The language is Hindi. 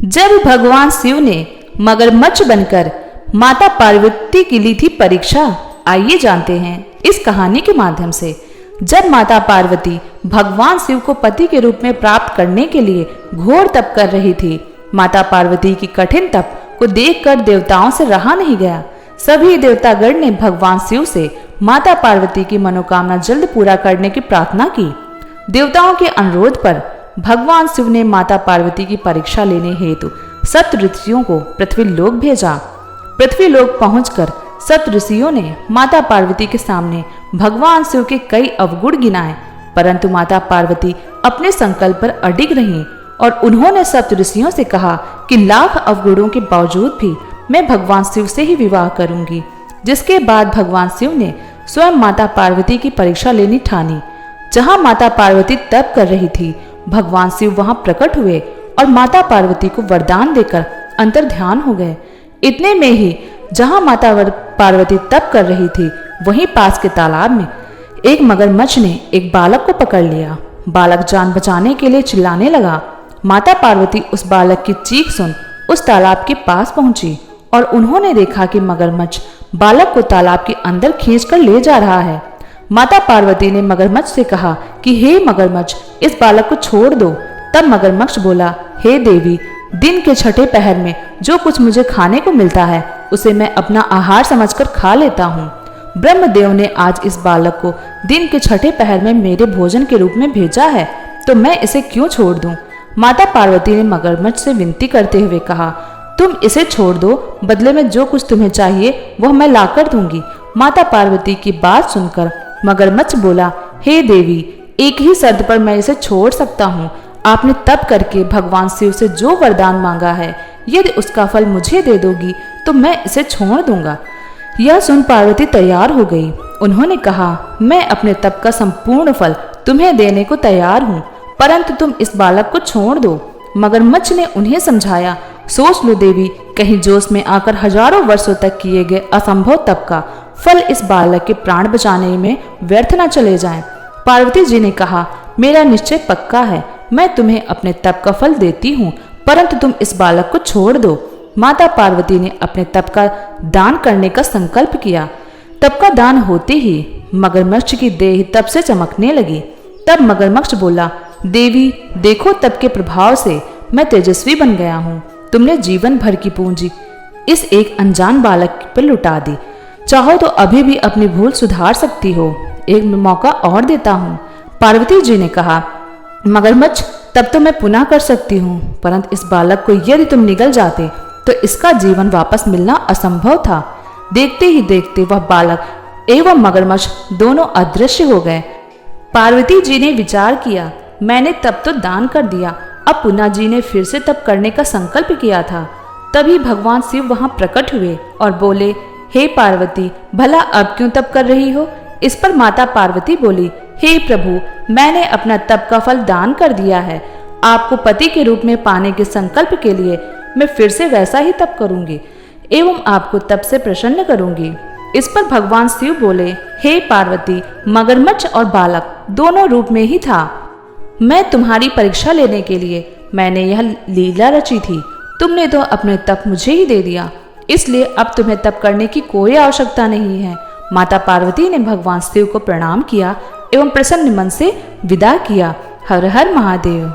जब भगवान शिव ने मगरमच्छ बनकर माता पार्वती की ली थी परीक्षा, आइए जानते हैं इस कहानी के माध्यम से। जब माता पार्वती भगवान शिव को पति के रूप में प्राप्त करने के लिए घोर तप कर रही थी, माता पार्वती की कठिन तप को देखकर देवताओं से रहा नहीं गया। सभी देवतागण ने भगवान शिव से माता पार्वती की मनोकामना जल्द पूरा करने की प्रार्थना की। देवताओं के अनुरोध पर भगवान शिव ने माता पार्वती की परीक्षा लेने हेतु सप्त ऋषियों को पृथ्वी लोक भेजा। पृथ्वी लोक पहुंचकर सप्त ऋषियों ने माता पार्वती के सामने भगवान शिव के कई अवगुण गिनाए, परंतु माता पार्वती अपने संकल्प पर अडिग रहीं और उन्होंने सप्त ऋषियों से कहा कि लाख अवगुणों के बावजूद भी मैं भगवान शिव से ही विवाह करूंगी। जिसके बाद भगवान शिव ने स्वयं माता पार्वती की परीक्षा लेनी ठानी। जहां माता पार्वती तप कर रही थी, भगवान शिव वहां प्रकट हुए और माता पार्वती को वरदान देकर अंतर ध्यान हो गए। इतने में ही जहां माता पार्वती तप कर रही थी, वहीं पास के तालाब में एक मगरमच्छ ने एक बालक को पकड़ लिया। बालक जान बचाने के लिए चिल्लाने लगा। माता पार्वती उस बालक की चीख सुन उस तालाब के पास पहुंची और उन्होंने देखा कि मगरमच्छ बालक को तालाब के अंदर खींचकर ले जा रहा है। माता पार्वती ने मगरमच्छ से कहा कि हे मगरमच्छ, इस बालक को छोड़ दो। तब मगरमच्छ बोला, हे देवी, दिन के छठे पहर में जो कुछ मुझे खाने को मिलता है उसे मैं अपना आहार समझकर खा लेता हूँ। ब्रह्मदेव ने आज इस बालक को दिन के छठे पहर में मेरे भोजन के रूप में भेजा है, तो मैं इसे क्यों छोड़ दूं? माता पार्वती ने मगरमच्छ से विनती करते हुए कहा, तुम इसे छोड़ दो, बदले में जो कुछ तुम्हें चाहिए वह मैं लाकर दूंगी। माता पार्वती की बात सुनकर मगरमच्छ बोला, हे देवी, एक ही शर्त पर मैं इसे छोड़ सकता हूँ। आपने तप करके भगवान शिव से जो वरदान मांगा है, यदि उसका फल मुझे दे दोगी तो मैं इसे छोड़ दूंगा। यह सुन पार्वती तैयार हो गई। उन्होंने कहा, मैं अपने तप का संपूर्ण फल तुम्हें देने को तैयार हूँ, परंतु तुम इस बालक को छोड़ दो। मगरमच्छ ने उन्हें समझाया, सोच लो देवी, कहीं जोश में आकर हजारों वर्षों तक किए गए असंभव तप का फल इस बालक के प्राण बचाने में व्यर्थ न चले जाएं। पार्वती जी ने कहा, मेरा निश्चय पक्का है, मैं तुम्हें अपने तप का फल देती हूँ, परंतु तुम इस बालक को छोड़ दो। माता पार्वती ने अपने तप का दान करने का संकल्प किया। तप का दान होते ही मगरमच्छ की देह तप से चमकने लगी। तब मगरमच्छ बोला, देवी देखो, तप के प्रभाव से मैं तेजस्वी बन गया हूँ। तुमने जीवन भर की पूंजी इस एक अनजान बालक पर लुटा दी। चाहो तो अभी भी अपनी भूल सुधार सकती हो, एक मौका और देता हूँ। पार्वती जी ने कहा, मगरमच्छ, तब तो मैं पुनः कर सकती हूँ, परंतु इस बालक को यदि तुम निगल जाते तो इसका जीवन वापस मिलना असंभव था। देखते ही देखते वह बालक एवं मगरमच्छ दोनों अदृश्य हो गए। पार्वती जी ने विचार किया, मैंने तब तो दान कर दिया, अब पुनः जी ने फिर से तप करने का संकल्प किया था। तभी भगवान शिव वहां प्रकट हुए और बोले, हे पार्वती, भला अब क्यों तप कर रही हो? इस पर माता पार्वती बोली, हे प्रभु, मैंने अपना तप का फल दान कर दिया है। आपको पति के रूप में पाने के संकल्प के लिए मैं फिर से वैसा ही तप करूंगी एवं आपको तप से प्रसन्न करूंगी। इस पर भगवान शिव बोले, हे पार्वती, मगरमच्छ और बालक दोनों रूप में ही था। मैं तुम्हारी परीक्षा लेने के लिए मैंने यह लीला रची थी। तुमने तो अपने तप मुझे ही दे दिया, इसलिए अब तुम्हें तप करने की कोई आवश्यकता नहीं है। माता पार्वती ने भगवान शिव को प्रणाम किया एवं प्रसन्न मन से विदा किया। हर हर महादेव।